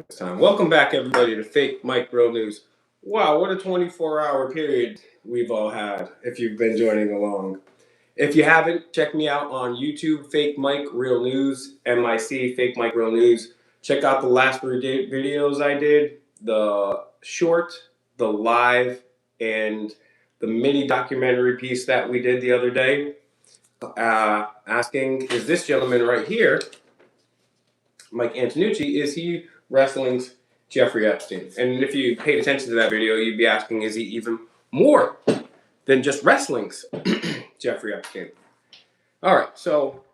this time. Welcome back, everybody, to Fake Mike Real News. Wow, what a 24-hour period we've all had, if you've been joining along. If you haven't, check me out on YouTube, Fake Mike Real News, MIC, Fake Mike Real News. Check out the last three videos I did, the short, the live, and the mini documentary piece that we did the other day. Asking, is this gentleman right here, Mike Antonucci, is he wrestling's Jeffrey Epstein? And if you paid attention to that video, you'd be asking, is he even more than just wrestling's Jeffrey Epstein? All right, so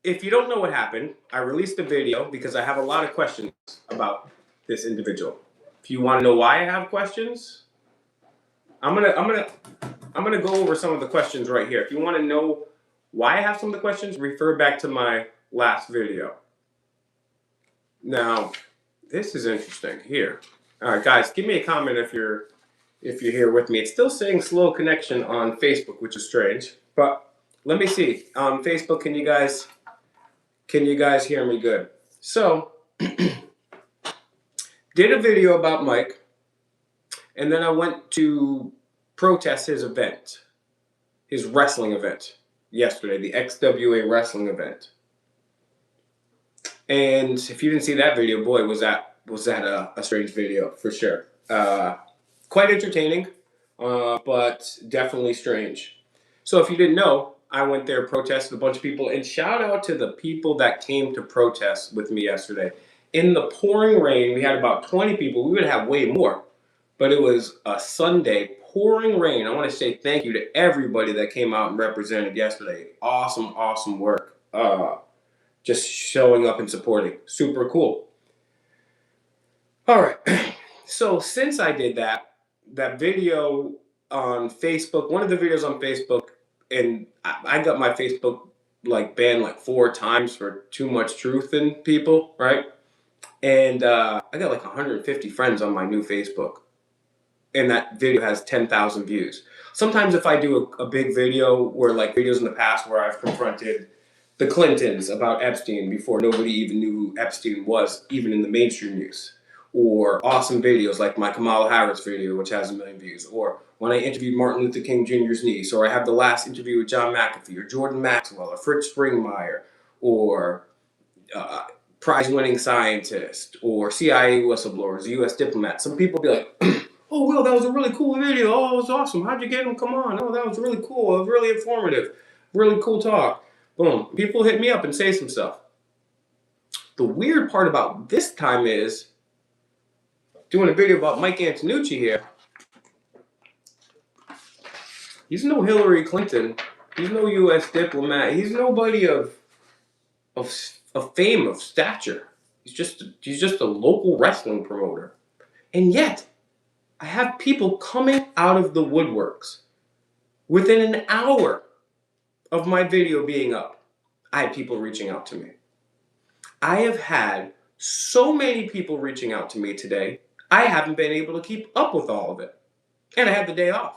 if you don't know what happened, I released a video because I have a lot of questions about this individual. If you want to know why I have questions, I'm gonna go over some of the questions right here. If you want to know why I have some of the questions, refer back to my last video. Now, this is interesting here. All right, guys, give me a comment if you're here with me. It's still saying slow connection on Facebook, which is strange. But let me see. On Facebook, can you guys hear me good? So, did a video about Mike, and then I went to protest his event, his wrestling event yesterday, the XWA wrestling event. And if you didn't see that video, boy, was that a strange video for sure. Quite entertaining, but definitely strange. So if you didn't know, I went there, protested a bunch of people, and shout out to the people that came to protest with me yesterday. In the pouring rain, we had about 20 people. We would have way more, but it was a Sunday, pouring rain. I want to say thank you to everybody that came out and represented yesterday. Awesome, awesome work. Just showing up and supporting. Super cool. All right. So since I did that video on Facebook, one of the videos on Facebook, and I got my Facebook banned 4 times for too much truth in people, right? And I got 150 friends on my new Facebook, and that video has 10,000 views. Sometimes if I do a big video where videos in the past where I've confronted the Clintons about Epstein before nobody even knew who Epstein was, even in the mainstream news. Or awesome videos like my Kamala Harris video, which has 1 million views. Or when I interviewed Martin Luther King Jr.'s niece. Or I have the last interview with John McAfee, or Jordan Maxwell, or Fritz Springmeier, or prize-winning scientist, or CIA whistleblowers, U.S. diplomats. Some people be like, oh, Will, that was a really cool video. Oh, it was awesome. How'd you get him? Come on. Oh, that was really cool. It was really informative. Really cool talk. Boom. People hit me up and say some stuff. The weird part about this time is doing a video about Mike Antonucci here. He's no Hillary Clinton. He's no U.S. diplomat. He's nobody of fame, of stature. He's just a local wrestling promoter. And yet, I have people coming out of the woodworks within an hour of my video being up. I had people reaching out to me. I have had so many people reaching out to me today, I haven't been able to keep up with all of it. And I had the day off.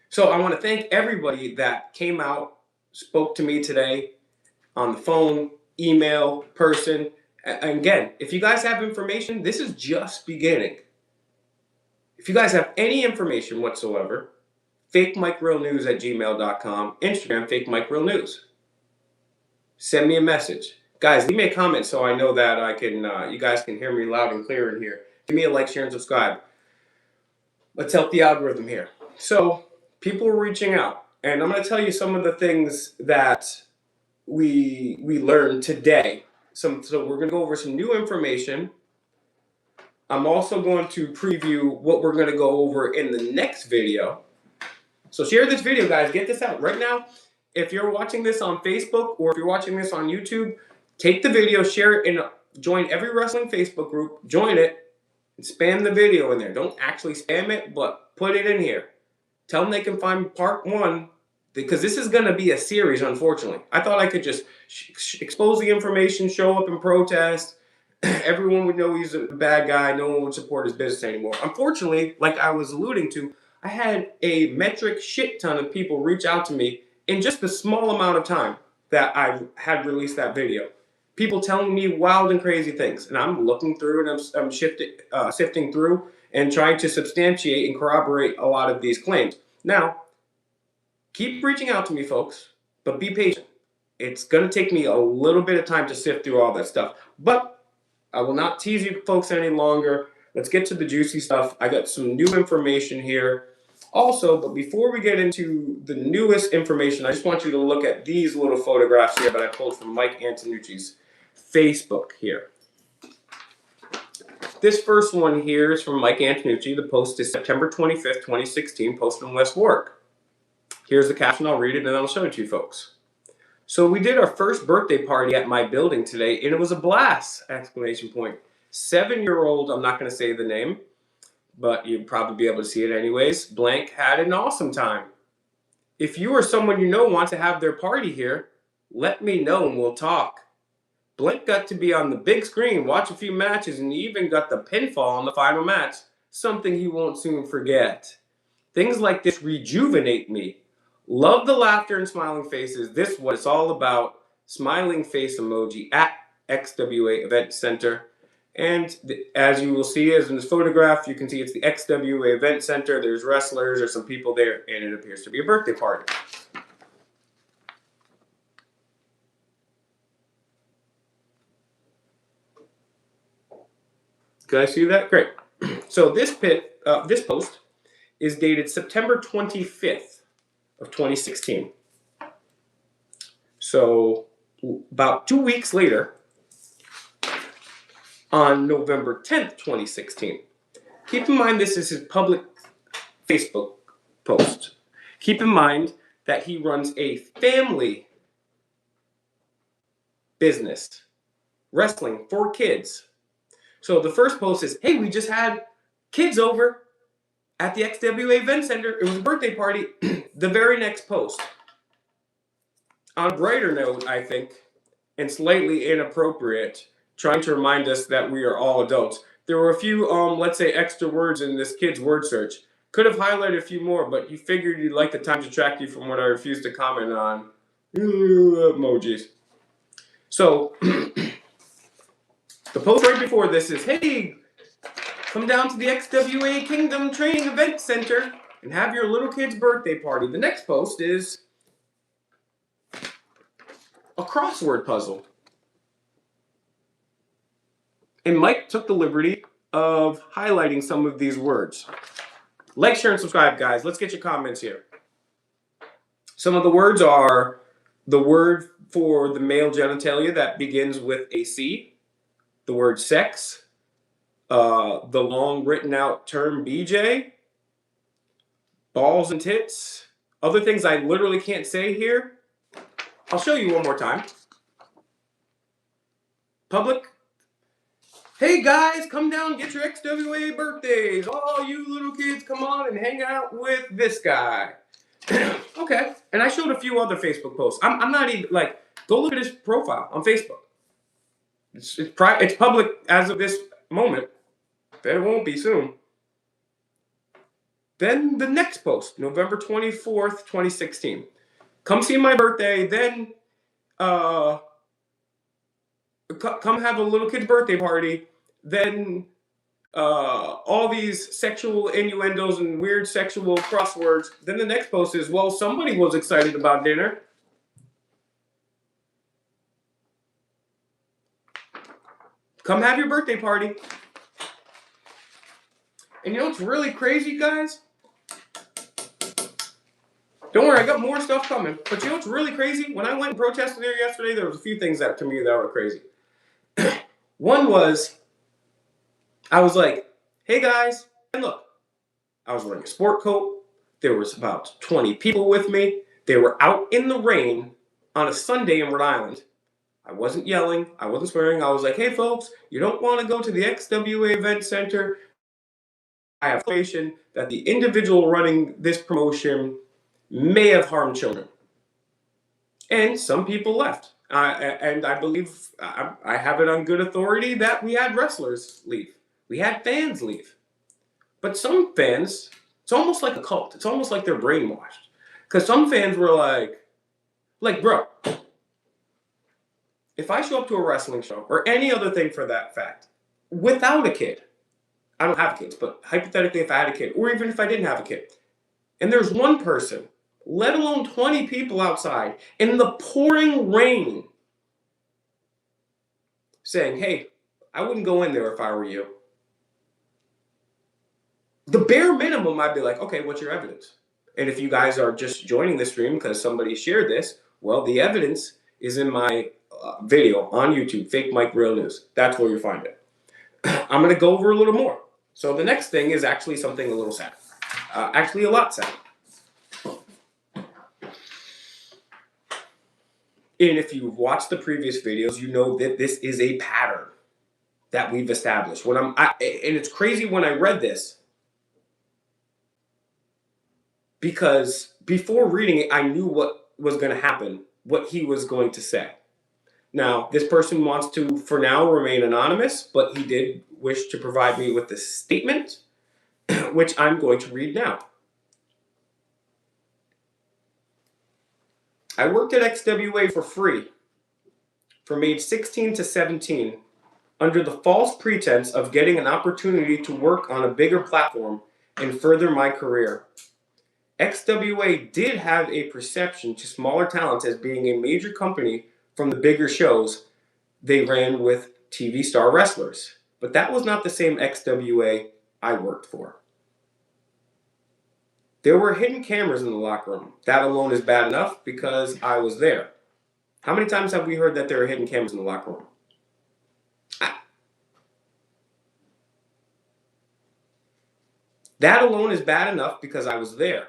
So I want to thank everybody that came out, spoke to me today on the phone, email, person. And again, if you guys have information, this is just beginning. If you guys have any information whatsoever, fakemikerealnews@gmail.com, Instagram, fakemikerealnews. Send me a message. Guys, leave me a comment so I know that I can. You guys can hear me loud and clear in here. Give me a like, share, and subscribe. Let's help the algorithm here. So, people are reaching out, and I'm going to tell you some of the things that we learned today. So we're going to go over some new information. I'm also going to preview what we're going to go over in the next video. So share this video, guys. Get this out right now. If you're watching this on Facebook or if you're watching this on YouTube, take the video, share it, and join every wrestling Facebook group. Join it and spam the video in there. Don't actually spam it, but put it in here. Tell them they can find part 1, because this is going to be a series, unfortunately. I thought I could just expose the information, show up and protest. Everyone would know he's a bad guy. No one would support his business anymore. Unfortunately, like I was alluding to, I had a metric shit ton of people reach out to me in just a small amount of time. that I had released that video. People telling me wild and crazy things, and I'm looking through and I'm sifting through and trying to substantiate and corroborate a lot of these claims. Now, keep reaching out to me, folks, but be patient. It's going to take me a little bit of time to sift through all that stuff, but I will not tease you folks any longer. Let's get to the juicy stuff. I got some new information here. Also, but before we get into the newest information, I just want you to look at these little photographs here that I pulled from Mike Antonucci's Facebook here. This first one here is from Mike Antonucci. The post is September 25th, 2016, posted in West Warwick. Here's the caption. I'll read it and then I'll show it to you folks. So we did our first birthday party at my building today, and it was a blast! Exclamation point. 7-year-old, I'm not going to say the name, but you'd probably be able to see it anyways, blank, had an awesome time. If you or someone you know wants to have their party here, let me know and we'll talk. Blank got to be on the big screen, watch a few matches, and he even got the pinfall on the final match, something he won't soon forget. Things like this rejuvenate me. Love the laughter and smiling faces. This is what it's all about. Smiling face emoji at XWA Event Center. And as you will see, as in this photograph, you can see it's the XWA Event Center. There's wrestlers, there's some people there, and it appears to be a birthday party. Can I see that? Great. So this post is dated September 25th of 2016. So about 2 weeks later, on November 10th, 2016. Keep in mind this is his public Facebook post. Keep in mind that he runs a family business, wrestling for kids. So the first post is, hey, we just had kids over at the XWA Event Center. It was a birthday party. The very next post. On a brighter note, I think, and slightly inappropriate, trying to remind us that we are all adults. There were a few, let's say, extra words in this kid's word search. Could have highlighted a few more, but you figured you'd like the time to track you from what I refused to comment on. Emojis. So, the post right before this is, hey, come down to the XWA Kingdom Training Event Center and have your little kid's birthday party. The next post is a crossword puzzle. And Mike took the liberty of highlighting some of these words. Like, share, and subscribe, guys. Let's get your comments here. Some of the words are the word for the male genitalia that begins with a C, the word sex, the long written out term BJ, balls and tits, other things I literally can't say here. I'll show you one more time. Public. Hey guys, come down, get your XWA birthdays. All you little kids, come on and hang out with this guy. Okay, and I showed a few other Facebook posts. I'm not even, like, go look at his profile on Facebook. It's public as of this moment. But it won't be soon. Then the next post, November 24th, 2016. Come see my birthday, then come have a little kid's birthday party, then all these sexual innuendos and weird sexual crosswords. Then the next post is, well, somebody was excited about dinner. Come have your birthday party. And you know what's really crazy, guys? Don't worry, I got more stuff coming. But you know what's really crazy? When I went and protested there yesterday, there was a few things that to me that were crazy. One was, I was like, hey guys, and look, I was wearing a sport coat. There was about 20 people with me. They were out in the rain on a Sunday in Rhode Island. I wasn't yelling. I wasn't swearing. I was like, hey folks, you don't want to go to the XWA Event Center. I have information that the individual running this promotion may have harmed children. And some people left. And I believe, I have it on good authority that we had wrestlers leave. We had fans leave. But some fans, it's almost like a cult. It's almost like they're brainwashed. Because some fans were like, bro, if I show up to a wrestling show or any other thing for that fact without a kid, I don't have kids, but hypothetically, if I had a kid, or even if I didn't have a kid, and there's one person, let alone 20 people outside in the pouring rain saying, hey, I wouldn't go in there if I were you. The bare minimum, I'd be like, okay, what's your evidence? And if you guys are just joining the stream because somebody shared this, well, the evidence is in my video on YouTube, Fake Mike Real News. That's where you find it. I'm going to go over a little more. So the next thing is actually something a little sad. Actually, a lot sad. And if you've watched the previous videos, you know that this is a pattern that we've established. And it's crazy when I read this, because before reading it, I knew what was going to happen, what he was going to say. Now, this person wants to, for now, remain anonymous, but he did wish to provide me with this statement, which I'm going to read now. I worked at XWA for free from age 16 to 17 under the false pretense of getting an opportunity to work on a bigger platform and further my career. XWA did have a perception to smaller talents as being a major company from the bigger shows they ran with TV star wrestlers. But that was not the same XWA I worked for. There were hidden cameras in the locker room. That alone is bad enough because I was there. How many times have we heard that there are hidden cameras in the locker room? That alone is bad enough because I was there.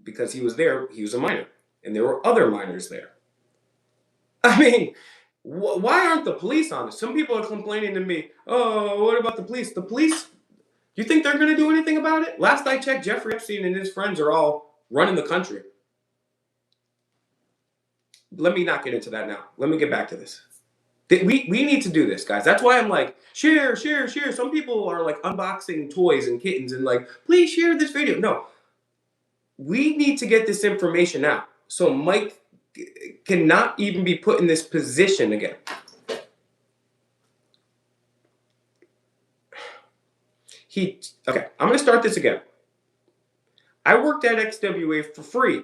Because he was there, he was a minor. And there were other minors there. I mean, why aren't the police on this? Some people are complaining to me, oh, what about the police? The police, you think they're going to do anything about it? Last I checked, Jeffrey Epstein and his friends are all running the country. Let me not get into that now. Let me get back to this. We need to do this, guys. That's why I'm like, share. Some people are like unboxing toys and kittens and like, please share this video. No. We need to get this information out so Mike cannot even be put in this position again. Okay, I'm going to start this again. I worked at XWA for free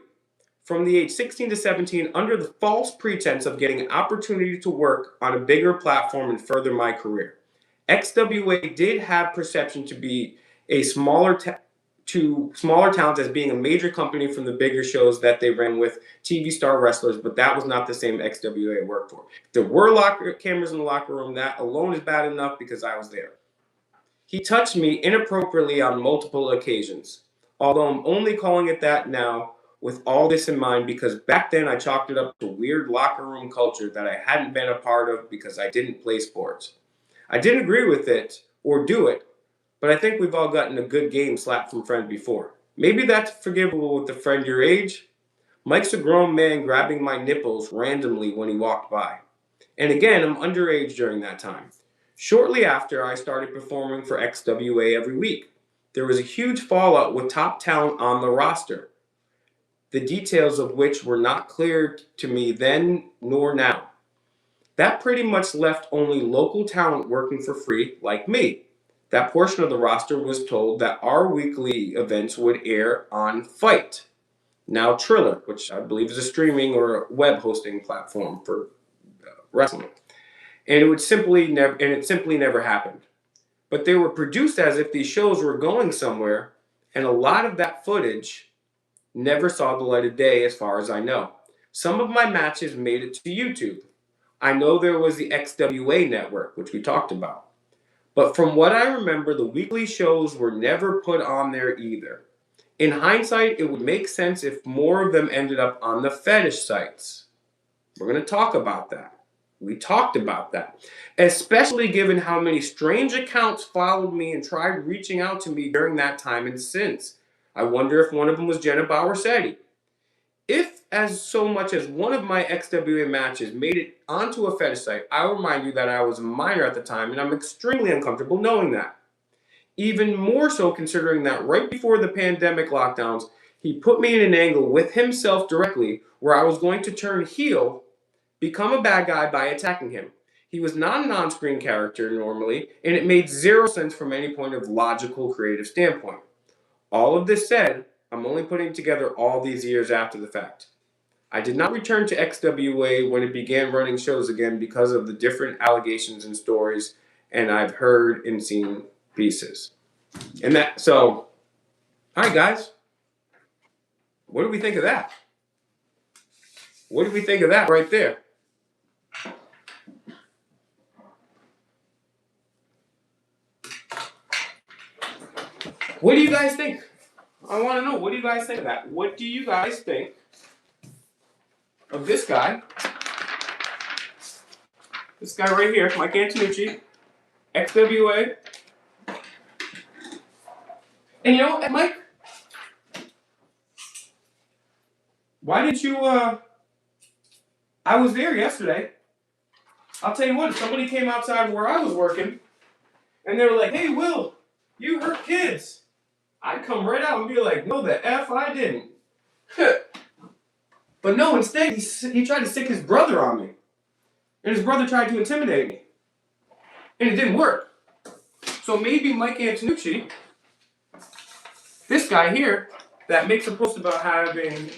from the age 16 to 17 under the false pretense of getting an opportunity to work on a bigger platform and further my career. XWA did have perception to be a smaller talents as being a major company from the bigger shows that they ran with TV star wrestlers, but that was not the same XWA I worked for. There were cameras in the locker room. That alone is bad enough because I was there. He touched me inappropriately on multiple occasions, although I'm only calling it that now with all this in mind because back then I chalked it up to weird locker room culture that I hadn't been a part of because I didn't play sports. I didn't agree with it or do it, but I think we've all gotten a good game slapped from friends before. Maybe that's forgivable with a friend your age. Mike's a grown man grabbing my nipples randomly when he walked by. And again, I'm underage during that time. Shortly after, I started performing for XWA every week. There was a huge fallout with top talent on the roster, the details of which were not clear to me then nor now. That pretty much left only local talent working for free, like me. That portion of the roster was told that our weekly events would air on Fight, now Triller, which I believe is a streaming or web hosting platform for wrestling. And it simply never happened. But they were produced as if these shows were going somewhere, and a lot of that footage never saw the light of day as far as I know. Some of my matches made it to YouTube. I know there was the XWA network, which we talked about. But from what I remember, the weekly shows were never put on there either. In hindsight, it would make sense if more of them ended up on the fetish sites. We're going to talk about that. We talked about that, especially given how many strange accounts followed me and tried reaching out to me during that time and since. I wonder if one of them was Jenna Bowersetti. If as so much as one of my XWA matches made it onto a fetish site, I'll remind you that I was a minor at the time and I'm extremely uncomfortable knowing that. Even more so considering that right before the pandemic lockdowns, he put me in an angle with himself directly where I was going to turn heel become a bad guy by attacking him. He was not an on-screen character normally, and it made zero sense from any point of logical, creative standpoint. All of this said, I'm only putting together all these years after the fact. I did not return to XWA when it began running shows again because of the different allegations and stories, and I've heard and seen pieces. And that, so, all right, guys, what do we think of that? What do we think of that right there? What do you guys think? I want to know, what do you guys think of that? What do you guys think of this guy? This guy right here, Mike Antonucci, XWA. And you know, Mike, why didn't you, I was there yesterday. I'll tell you what, if somebody came outside where I was working, and they were like, hey, Will, you hurt kids. I'd come right out and be like, no, the F I didn't. But no, instead, he tried to stick his brother on me. And his brother tried to intimidate me. And it didn't work. So maybe Mike Antonucci, this guy here, that makes a post about having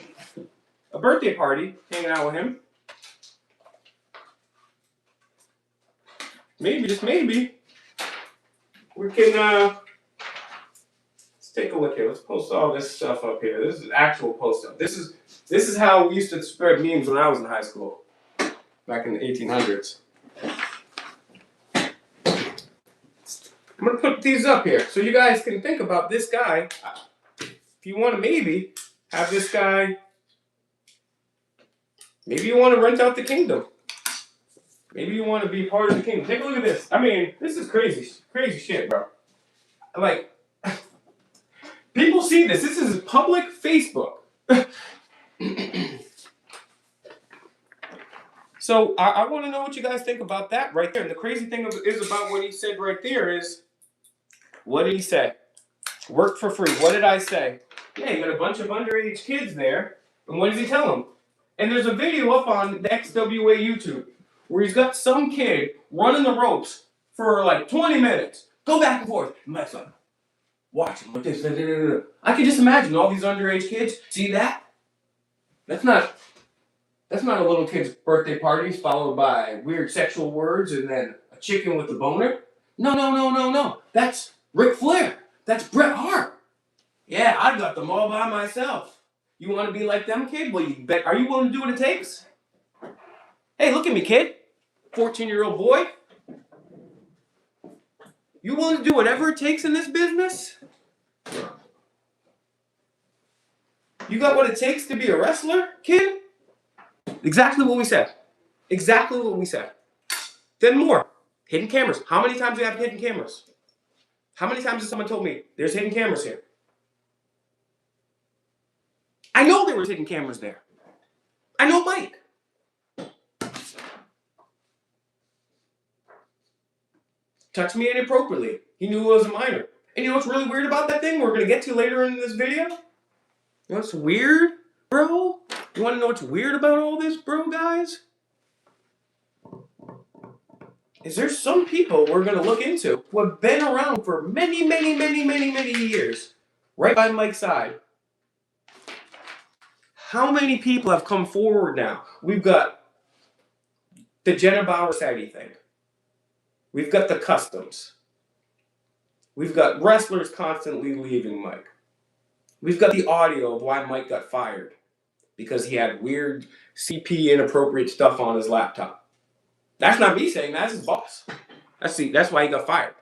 a birthday party, hanging out with him, maybe, just maybe, we can, let's take a look here. Let's post all this stuff up here. This is actual post up. This is how we used to spread memes when I was in high school, back in the 1800s. I'm going to put these up here so you guys can think about this guy. If you want to maybe have this guy, maybe you want to rent out the kingdom. Maybe you want to be part of the kingdom. Take a look at this. I mean, this is crazy, crazy shit, bro. Like, people see this. This is public Facebook. So I want to know what you guys think about that right there. And the crazy thing is about what he said right there is, what did he say? Work for free. What did I say? Yeah, you got a bunch of underage kids there. And what does he tell them? And there's a video up on the XWA YouTube where he's got some kid running the ropes for like 20 minutes. Go back and forth. My son, watch him. I can just imagine all these underage kids. See that? That's not a little kid's birthday parties followed by weird sexual words and then a chicken with a boner. No. That's Ric Flair. That's Bret Hart. Yeah, I got them all by myself. You want to be like them, kid? Well, you bet. Are you willing to do what it takes? Hey, look at me, kid. 14-year-old boy. You willing to do whatever it takes in this business? You got what it takes to be a wrestler, kid? Exactly what we said. Exactly what we said. Then more. Hidden cameras. How many times do we have hidden cameras? How many times has someone told me there's hidden cameras here? I know there was hidden cameras there. I know Mike. Touched me inappropriately. He knew I was a minor. And you know what's really weird about that thing we're going to get to later in this video? You know what's weird, bro? You want to know what's weird about all this, bro, guys? Is there some people we're going to look into who have been around for many years, right by Mike's side. How many people have come forward now? We've got the Jenna Bauer Sadie thing. We've got the customs. We've got wrestlers constantly leaving Mike. We've got the audio of why Mike got fired because he had weird CP inappropriate stuff on his laptop. That's not me saying that, that's his boss. That's why he got fired.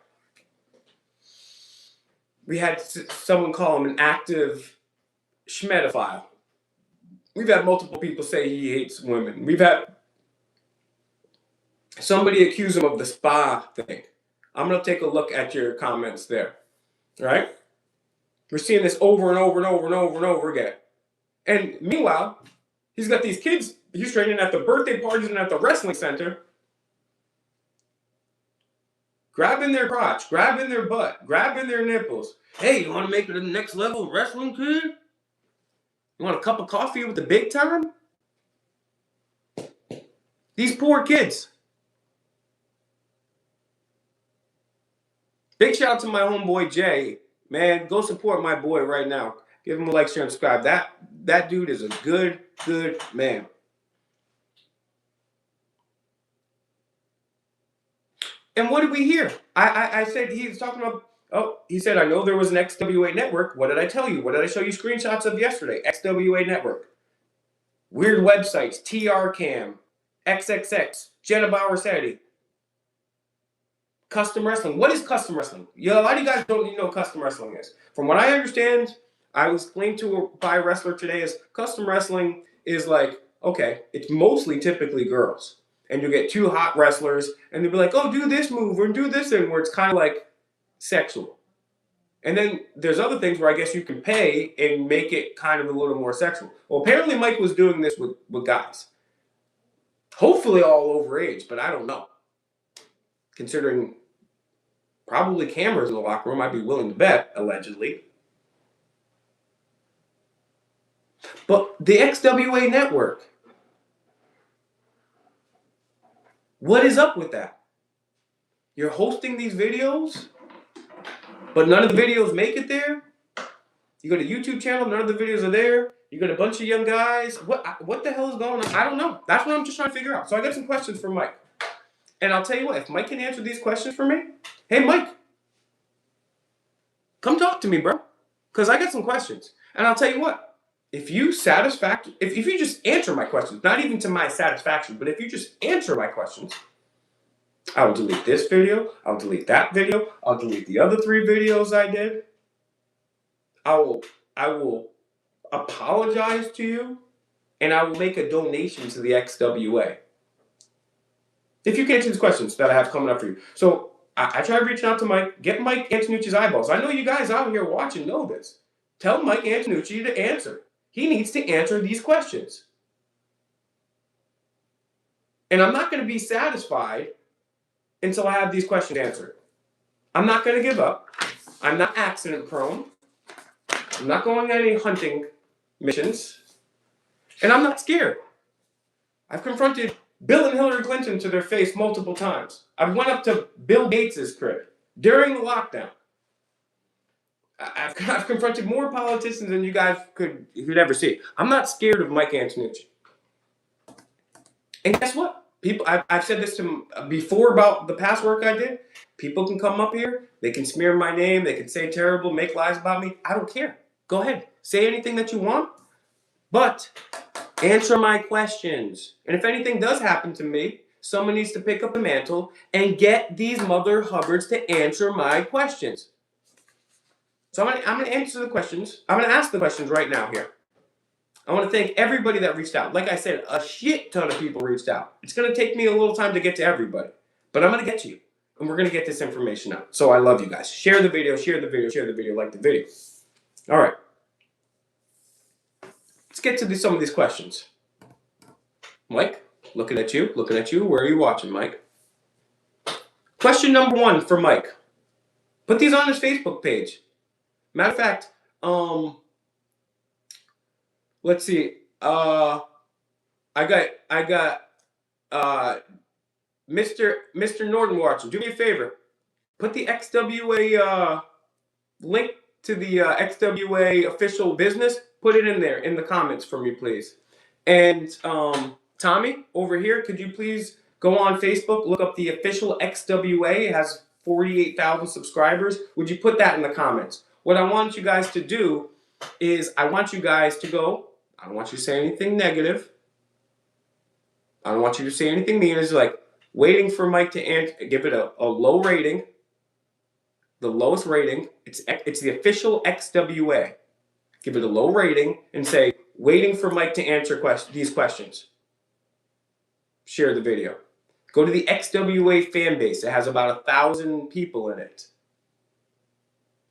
We had someone call him an active schmedophile. We've had multiple people say he hates women. We've had somebody accuse him of the spa thing. I'm going to take a look at your comments there. All right? We're seeing this over and over again. And meanwhile, he's got these kids he's training at the birthday parties and at the wrestling center, grabbing their crotch, grabbing their butt, grabbing their nipples. Hey, you want to make it to the next level of wrestling, kid? You want a cup of coffee with the big time? These poor kids. Big shout out to my homeboy Jay. Man, go support my boy right now. Give him a like, share, and subscribe. That dude is a good man. And what did we hear? I said he was talking about. Oh, he said, I know there was an XWA network. What did I tell you? What did I show you screenshots of yesterday? XWA network. Weird websites, TR Cam, XXX, Jenna Bauer Sadie. Custom wrestling. What is custom wrestling? Yeah, a lot of you guys don't even know what custom wrestling is. From what I understand, I was explained to by a wrestler today is custom wrestling is like, okay, it's mostly typically girls. And you get two hot wrestlers and they'll be like, oh, do this move or do this thing where it's kind of like sexual. And then there's other things where I guess you can pay and make it kind of a little more sexual. Well, apparently Mike was doing this with guys. Hopefully all over age, but I don't know. Considering probably cameras in the locker room, I'd be willing to bet, allegedly. But the XWA network, what is up with that? You're hosting these videos, but none of the videos make it there? You got a YouTube channel, none of the videos are there? You got a bunch of young guys? What the hell is going on? I don't know. That's what I'm just trying to figure out. So I got some questions for Mike. And I'll tell you what, if Mike can answer these questions for me, hey, Mike, come talk to me, bro. Because I got some questions. And I'll tell you what, if you just answer my questions, not even to my satisfaction, but if you just answer my questions, I will delete this video, I'll delete that video, I'll delete the other 3 videos I did. I will apologize to you, and I will make a donation to the XWA. If you can answer these questions that I have coming up for you. So I tried reaching out to Mike, get Mike Antonucci's eyeballs. I know you guys out here watching know this. Tell Mike Antonucci to answer. He needs to answer these questions. And I'm not going to be satisfied until I have these questions answered. I'm not going to give up. I'm not accident prone. I'm not going on any hunting missions. And I'm not scared. I've confronted Bill and Hillary Clinton to their face multiple times. I went up to Bill Gates' crib during the lockdown. I've confronted more politicians than you guys could ever see. I'm not scared of Mike Antonucci. And guess what? People, I've said this to before about the past work I did. People can come up here. They can smear my name. They can say terrible, make lies about me. I don't care. Go ahead. Say anything that you want. But answer my questions. And if anything does happen to me, someone needs to pick up the mantle and get these mother hubbards to answer my questions. So I'm going to answer the questions. I'm going to ask the questions right now here. I want to thank everybody that reached out. Like I said, a shit ton of people reached out. It's going to take me a little time to get to everybody. But I'm going to get to you. And we're going to get this information out. So I love you guys. Share the video, share the video, share the video, like the video. All right. Let's get to some of these questions. Mike, looking at you. Where are you watching, Mike? Question number 1 for Mike. Put these on his Facebook page. Matter of fact, let's see. I got Mr. Norton watching. Do me a favor. Put the XWA link to the XWA official business. Put it in there in the comments for me, please. And Tommy over here, could you please go on Facebook, look up the official XWA. It has 48,000 subscribers. Would you put that in the comments? What I want you guys to do is I want you guys to go. I don't want you to say anything negative. I don't want you to say anything mean. It's like waiting for Mike to give it a low rating. The lowest rating. It's the official XWA. Give it a low rating and say, waiting for Mike to answer these questions. Share the video. Go to the XWA fan base. It has about 1,000 people in it.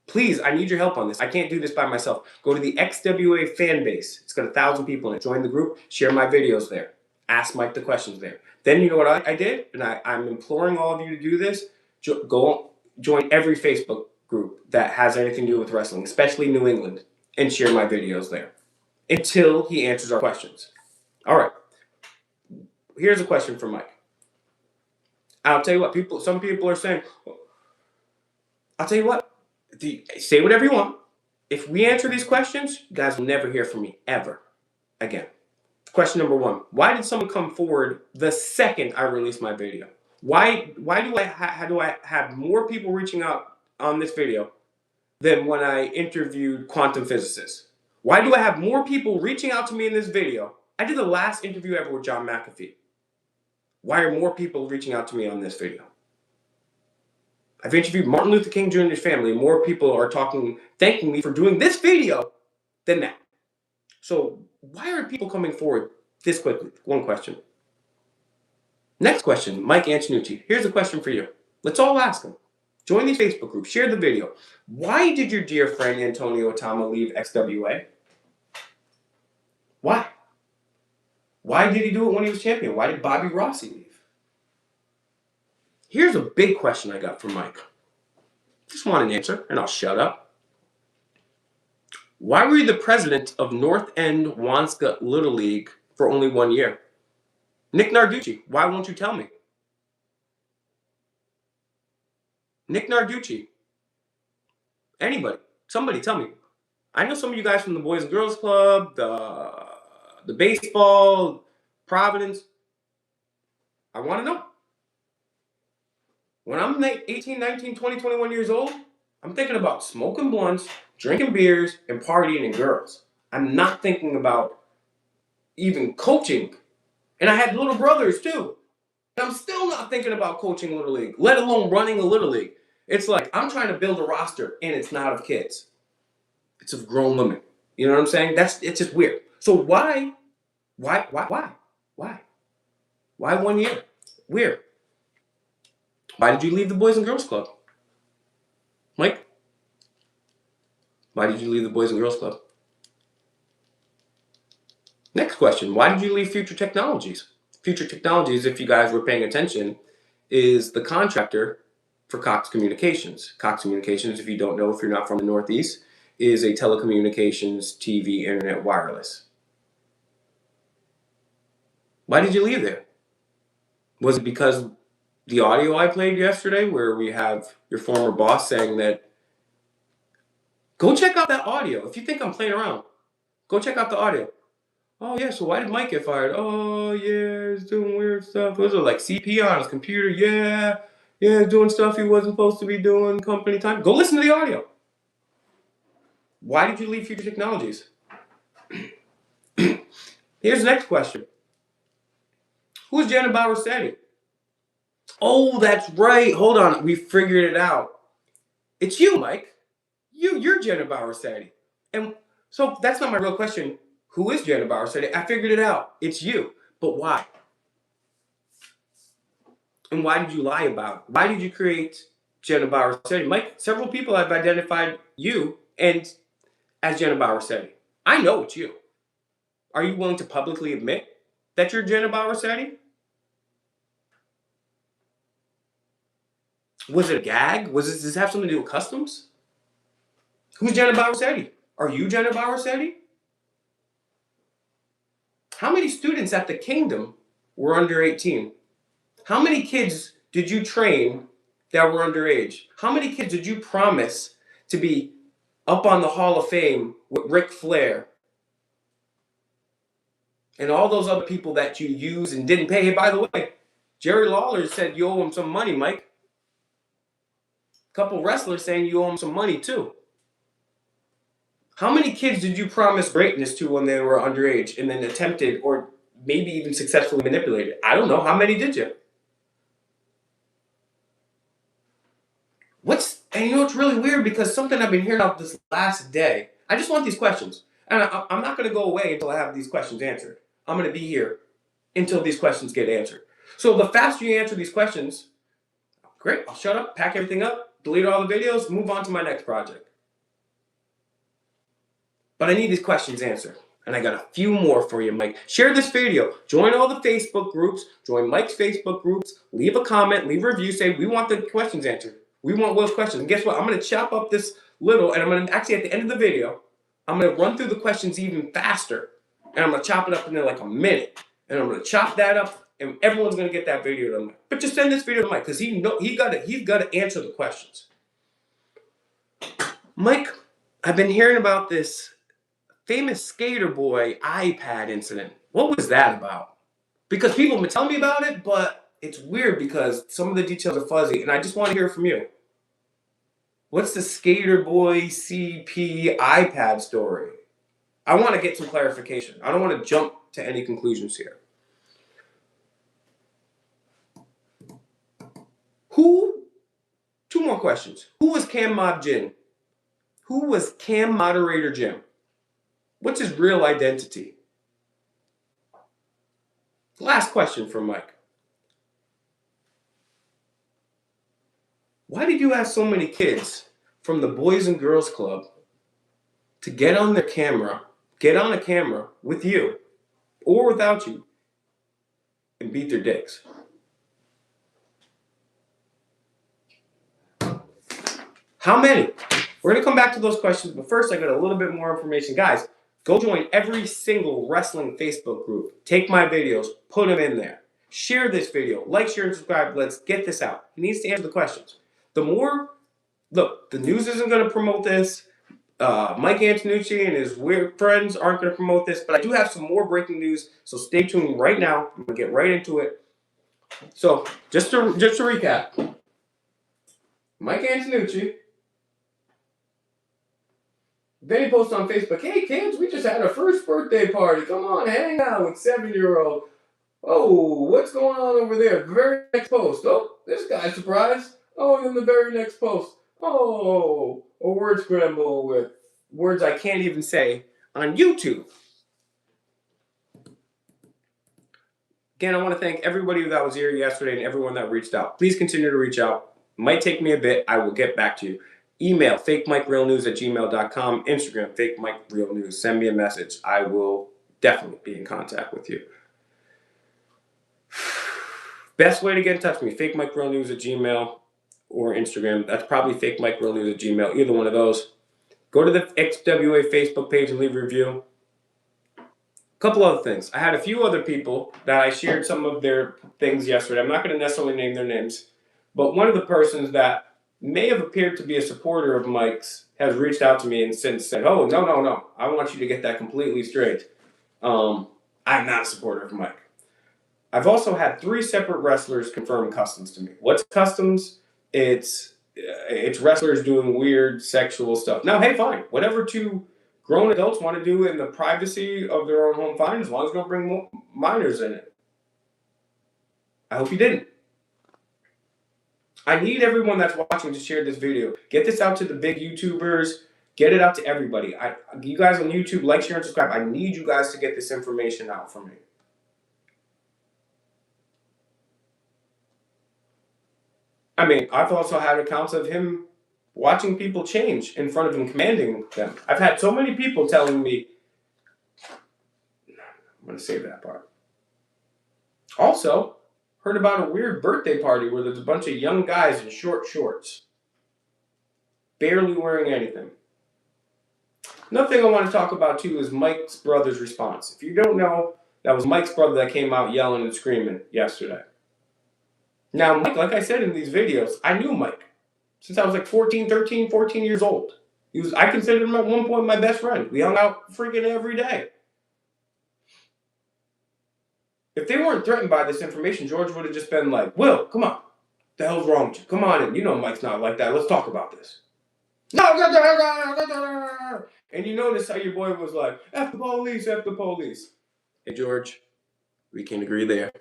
Please, I need your help on this. I can't do this by myself. Go to the XWA fan base. It's got 1,000 people in it. Join the group. Share my videos there. Ask Mike the questions there. Then you know what I did? And I'm imploring all of you to do this. Go join every Facebook group that has anything to do with wrestling, especially New England, and share my videos there until he answers our questions. All right. Here's a question for Mike. I'll tell you what, some people are saying, I'll tell you what, say whatever you want. If we answer these questions, you guys will never hear from me ever again. Question number one, why did someone come forward the second I released my video? Why do I have more people reaching out on this video than when I interviewed quantum physicists? Why do I have more people reaching out to me in this video? I did the last interview ever with John McAfee. Why are more people reaching out to me on this video? I've interviewed Martin Luther King Jr.'s family. More people are thanking me for doing this video than that. So why are people coming forward this quickly? One question. Next question, Mike Antonucci. Here's a question for you. Let's all ask him. Join these Facebook groups. Share the video. Why did your dear friend Antonio Tama leave XWA? Why? Why did he do it when he was champion? Why did Bobby Rossi leave? Here's a big question I got from Mike. Just want an answer, and I'll shut up. Why were you the president of North End Wanska Little League for only 1 year? Nick Narducci, why won't you tell me? Nick Narducci. Anybody, somebody tell me. I know some of you guys from the Boys and Girls Club, the baseball, Providence. I want to know. When I'm 18, 19, 20, 21 years old, I'm thinking about smoking blunts, drinking beers, and partying and girls. I'm not thinking about even coaching. And I had little brothers too. And I'm still not thinking about coaching Little League, let alone running a Little League. It's like I'm trying to build a roster, and it's not of kids. It's of grown women. You know what I'm saying? It's just weird. So why? Why 1 year? Weird. Why did you leave the Boys and Girls Club? Mike? Why did you leave the Boys and Girls Club? Next question. Why did you leave Future Technologies? Future Technologies, if you guys were paying attention, is the contractor for Cox Communications. Cox Communications, if you don't know, if you're not from the Northeast, is a telecommunications, TV, internet, wireless. Why did you leave there? Was it because the audio I played yesterday where we have your former boss saying that, go check out that audio. If you think I'm playing around, go check out the audio. Oh yeah, so why did Mike get fired? Oh yeah, he's doing weird stuff. Was it like CP on his computer? Yeah, doing stuff he wasn't supposed to be doing, company time. Go listen to the audio. Why did you leave Future Technologies? Here's the next question. Who's Jenna Bauer-Steady? Oh, that's right. Hold on. We figured it out. It's you, Mike. You're Jenna Bauer-Steady. And so that's not my real question. Who is Jenna Bauer-Steady? I figured it out. It's you. But why? And why did you lie about it? Why did you create Jenna Bauer-Steady? Mike, several people have identified you as Jenna Bauer-Steady. I know it's you. Are you willing to publicly admit that you're Jenna Bauer-Steady? Was it a gag? Does this have something to do with customs? Who's Jenna Bauer-Steady? Are you Jenna Bauer-Steady? How many students at the Kingdom were under 18? How many kids did you train that were underage? How many kids did you promise to be up on the Hall of Fame with Ric Flair and all those other people that you used and didn't pay? Hey, by the way, Jerry Lawler said you owe him some money, Mike. A couple wrestlers saying you owe him some money too. How many kids did you promise greatness to when they were underage and then attempted or maybe even successfully manipulated? I don't know. How many did you? And you know it's really weird because something I've been hearing out this last day. I just want these questions. And I'm not going to go away until I have these questions answered. I'm going to be here until these questions get answered. So the faster you answer these questions, great. I'll shut up, pack everything up, delete all the videos, move on to my next project. But I need these questions answered. And I got a few more for you, Mike. Share this video. Join all the Facebook groups. Join Mike's Facebook groups. Leave a comment. Leave a review. Say, we want the questions answered. We want Will's questions. And guess what? I'm going to chop up this little, and I'm going to actually, at the end of the video, I'm going to run through the questions even faster. And I'm going to chop it up in like a minute. And I'm going to chop that up and everyone's gonna get that video to Mike. But just send this video to Mike because he's gotta answer the questions. Mike, I've been hearing about this famous skater boy iPad incident. What was that about? Because people have been telling me about it, but it's weird because some of the details are fuzzy, and I just want to hear from you. What's the skater boy CP iPad story? I want to get some clarification. I don't want to jump to any conclusions here. Two more questions. Who was Cam Mob Jim? Who was Cam Moderator Jim? What's his real identity? Last question from Mike. Why did you ask so many kids from the Boys and Girls Club to get on a camera with you or without you and beat their dicks? How many? We're going to come back to those questions, but first I got a little bit more information. Guys, go join every single wrestling Facebook group. Take my videos, put them in there. Share this video. Like, share, and subscribe. Let's get this out. He needs to answer the questions. Look, the news isn't going to promote this. Mike Antonucci and his weird friends aren't going to promote this, but I do have some more breaking news, so stay tuned right now. I'm going to get right into it. So, just to recap, Mike Antonucci, then he posts on Facebook, "Hey kids, we just had our first birthday party. Come on, hang out with 7-year-old. Oh, what's going on over there? The very next post. Oh, this guy's surprised. Oh, and then the very next post. Oh, a word scramble with words I can't even say on YouTube." Again, I want to thank everybody that was here yesterday and everyone that reached out. Please continue to reach out. Might take me a bit. I will get back to you. Email fakemikerealnews@gmail.com. Instagram fakemikerealnews. Send me a message. I will definitely be in contact with you. Best way to get in touch with me, fakemikerealnews@gmail or Instagram. That's probably fakemikerealnews@gmail. Either one of those. Go to the XWA Facebook page and leave a review. A couple other things. I had a few other people that I shared some of their things yesterday. I'm not going to necessarily name their names, but one of the persons that may have appeared to be a supporter of Mike's has reached out to me and since said, "Oh, no. I want you to get that completely straight. I'm not a supporter of Mike." I've also had 3 separate wrestlers confirm customs to me. What's customs? It's wrestlers doing weird sexual stuff. Now, hey, fine. Whatever 2 grown adults want to do in the privacy of their own home, fine, as long as you don't bring minors in it. I hope you didn't. I need everyone that's watching to share this video. Get this out to the big YouTubers. Get it out to everybody. You guys on YouTube, like, share, and subscribe. I need you guys to get this information out for me. I mean, I've also had accounts of him watching people change in front of him, commanding them. I've had so many people telling me, I'm going to save that part. Also, heard about a weird birthday party where there's a bunch of young guys in short shorts, barely wearing anything. Another thing I want to talk about too is Mike's brother's response. If you don't know, that was Mike's brother that came out yelling and screaming yesterday. Now, Mike, like I said in these videos, I knew Mike since I was like 14 years old. I considered him at one point my best friend. We hung out freaking every day. If they weren't threatened by this information, George would have just been like, "Will, come on. What the hell's wrong with you? Come on in. You know Mike's not like that. Let's talk about this." No, and you notice how your boy was like, "F the police, F the police." Hey, George, we can agree there.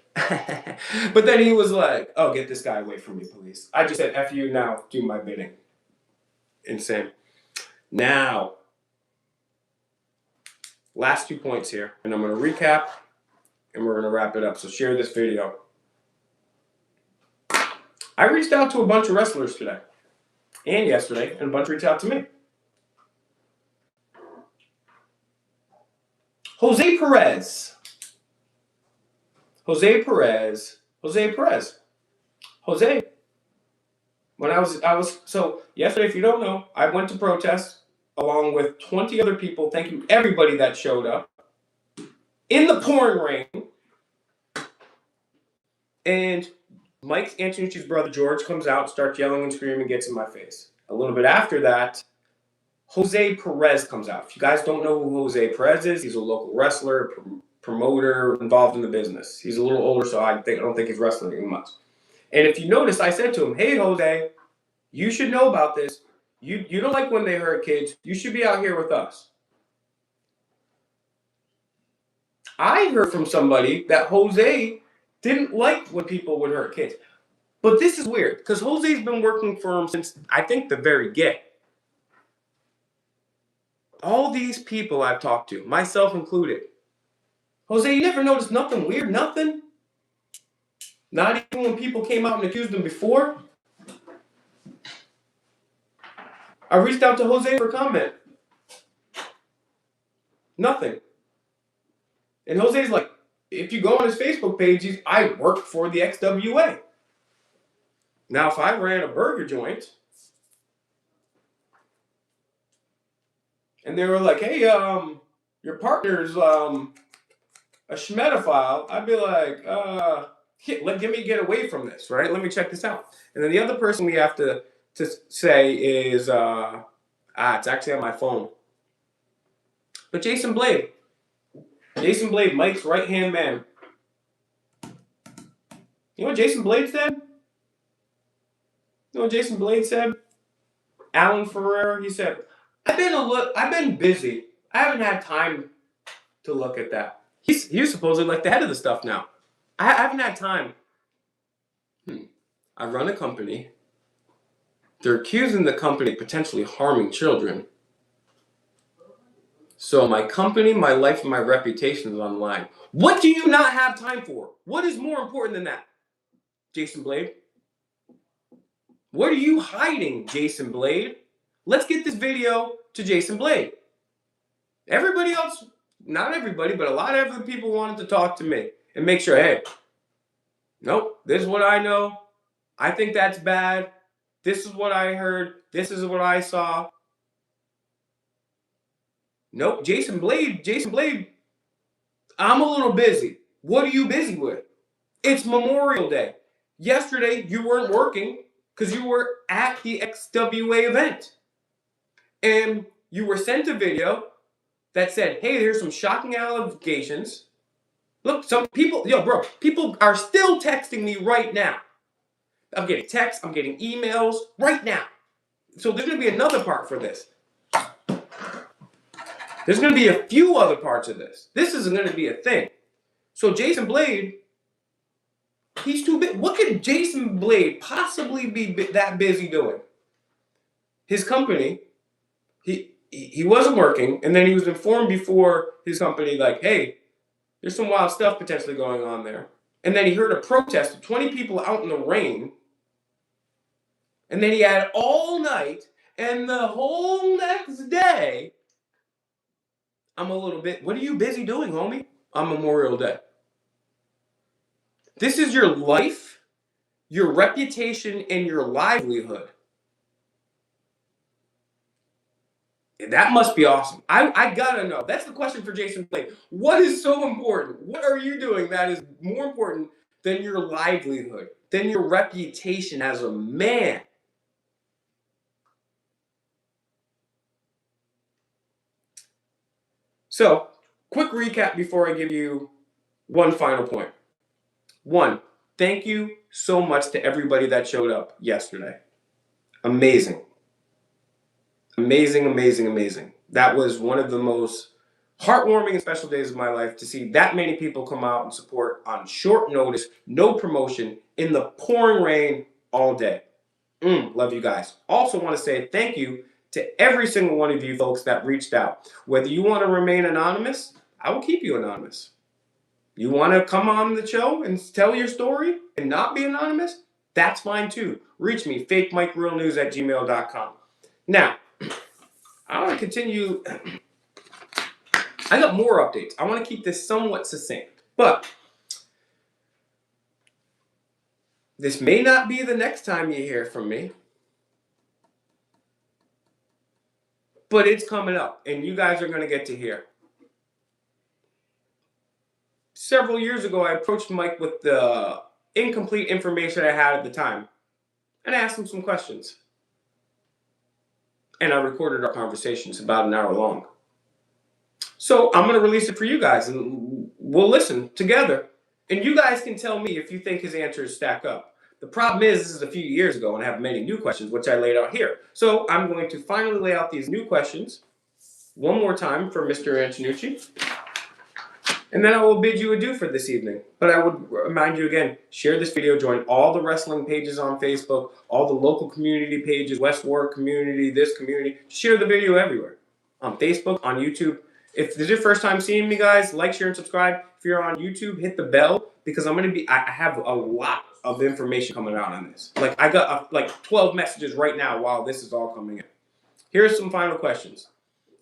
But then he was like, "Oh, get this guy away from me, police." I just said, "F you now, do my bidding." Insane. Now, last 2 points here, and I'm going to recap, and we're going to wrap it up. So share this video. I reached out to a bunch of wrestlers today and yesterday, and a bunch reached out to me. Jose Perez. When I was so yesterday, if you don't know, I went to protest along with 20 other people. Thank you everybody that showed up in the pouring rain. And Mike Antonucci's brother George comes out, starts yelling and screaming, gets in my face. A little bit after that, Jose Perez comes out. If you guys don't know who Jose Perez is, he's a local wrestler, promoter, involved in the business. He's a little older, so I don't think he's wrestling much. And if you notice, I said to him, "Hey, Jose, you should know about this. You don't like when they hurt kids. You should be out here with us." I heard from somebody that Jose didn't like when people would hurt kids. But this is weird, because Jose's been working for him since, I think, the very get. All these people I've talked to, myself included, Jose, you never noticed nothing weird, nothing? Not even when people came out and accused him before? I reached out to Jose for comment. Nothing. And Jose's like, if you go on his Facebook page, I work for the XWA. Now, if I ran a burger joint, and they were like, "Hey, your partner's a schmedophile," I'd be like, "Give me get away from this, right? Let me check this out." And then the other person we have to say is, it's actually on my phone. But Jason Blade, Mike's right hand man. You know what Jason Blade said? You know what Jason Blade said? Alan Ferreira, he said, I've been busy. I haven't had time to look at that. He's supposedly like the head of the stuff now. I haven't had time. I run a company. They're accusing the company of potentially harming children. So my company, my life, and my reputation is on the line. What do you not have time for? What is more important than that, Jason Blade? What are you hiding, Jason Blade? Let's get this video to Jason Blade. Everybody else, not everybody, but a lot of other people wanted to talk to me and make sure, hey, nope, this is what I know. I think that's bad. This is what I heard. This is what I saw. Nope, Jason Blade, I'm a little busy. What are you busy with? It's Memorial Day. Yesterday, you weren't working because you were at the XWA event. And you were sent a video that said, hey, there's some shocking allegations. Look, some people, people are still texting me right now. I'm getting texts, I'm getting emails right now. So there's going to be another part for this. There's going to be a few other parts of this. This isn't going to be a thing. So Jason Blade, he's too big. What could Jason Blade possibly be that busy doing? His company, he wasn't working, and then he was informed before his company, like, hey, there's some wild stuff potentially going on there. And then he heard a protest of 20 people out in the rain. And then he had all night, and the whole next day, I'm a little bit, what are you busy doing, homie? On Memorial Day. This is your life, your reputation, and your livelihood. That must be awesome. I gotta know. That's the question for Jason Blade. What is so important? What are you doing that is more important than your livelihood, than your reputation as a man? So, quick recap before I give you one final point. One, thank you so much to everybody that showed up yesterday. Amazing. Amazing, amazing, amazing. That was one of the most heartwarming and special days of my life to see that many people come out and support on short notice, no promotion, in the pouring rain all day. Love you guys. Also want to say thank you to every single one of you folks that reached out. Whether you want to remain anonymous, I will keep you anonymous. You want to come on the show and tell your story and not be anonymous? That's fine too. Reach me, fakemikerealnews@gmail.com. Now, I want to continue. I got more updates. I want to keep this somewhat succinct, but this may not be the next time you hear from me, but it's coming up, and you guys are going to get to hear. Several years ago, I approached Mike with the incomplete information I had at the time. And I asked him some questions. And I recorded our conversations about an hour long. So I'm going to release it for you guys, and we'll listen together. And you guys can tell me if you think his answers stack up. The problem is, this is a few years ago, and I have many new questions, which I laid out here. So I'm going to finally lay out these new questions one more time for Mr. Antonucci. And then I will bid you adieu for this evening. But I would remind you again, share this video, join all the wrestling pages on Facebook, all the local community pages, West Warwick community, this community. Share the video everywhere. On Facebook, on YouTube. If this is your first time seeing me, guys, like, share, and subscribe. If you're on YouTube, hit the bell, because I have a lot of information coming out on this. Like, I got like 12 messages right now while this is all coming in. Here's some final questions.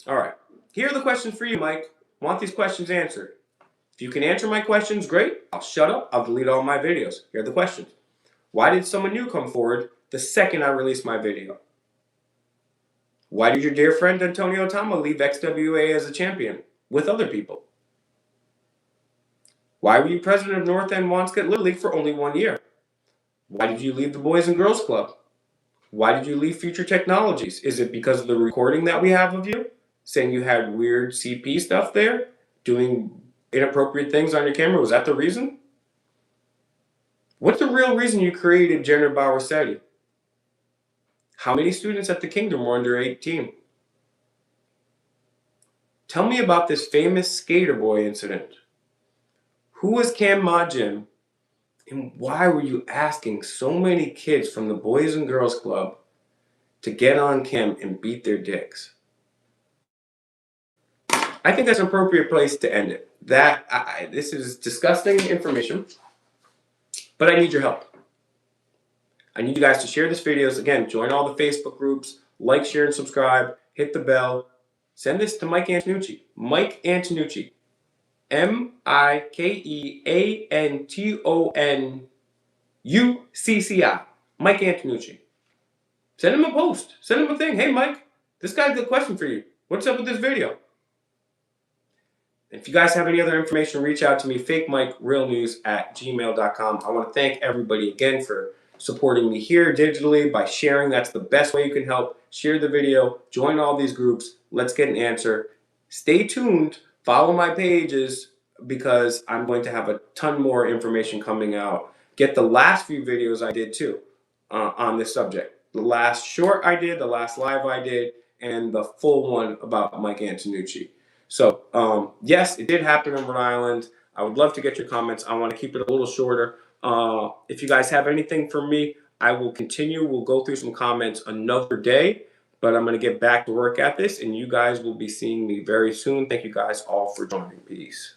All right. Here are the questions for you, Mike. I want these questions answered. If you can answer my questions, great. I'll shut up. I'll delete all my videos. Here are the questions. Why did someone new come forward the second I released my video? Why did your dear friend Antonio Tama leave XWA as a champion with other people? Why were you president of North End Wansket Little League for only 1 year? Why did you leave the Boys and Girls Club? Why did you leave Future Technologies? Is it because of the recording that we have of you, saying you had weird CP stuff there, doing inappropriate things on your camera? Was that the reason? What's the real reason you created Jenner Bauer SETI? How many students at the Kingdom were under 18? Tell me about this famous skater boy incident. Who was Cam Majin, and why were you asking so many kids from the Boys and Girls Club to get on Cam and beat their dicks? I think that's an appropriate place to end it. This is disgusting information, but I need your help. I need you guys to share this video. Again, join all the Facebook groups, like, share, and subscribe. Hit the bell. Send this to Mike Antonucci. Mike Antonucci. MikeAntonucci. Mike Antonucci. Send him a post. Send him a thing. Hey, Mike, this guy's got a question for you. What's up with this video? If you guys have any other information, reach out to me, fakemikerealnews@gmail.com. I want to thank everybody again for supporting me here digitally by sharing. That's the best way you can help. Share the video, join all these groups. Let's get an answer. Stay tuned. Follow my pages, because I'm going to have a ton more information coming out. Get the last few videos I did too on this subject. The last short I did, the last live I did, and the full one about Mike Antonucci. So, yes, it did happen in Rhode Island. I would love to get your comments. I want to keep it a little shorter. If you guys have anything for me, I will continue. We'll go through some comments another day, but I'm going to get back to work at this, and you guys will be seeing me very soon. Thank you guys all for joining. Peace.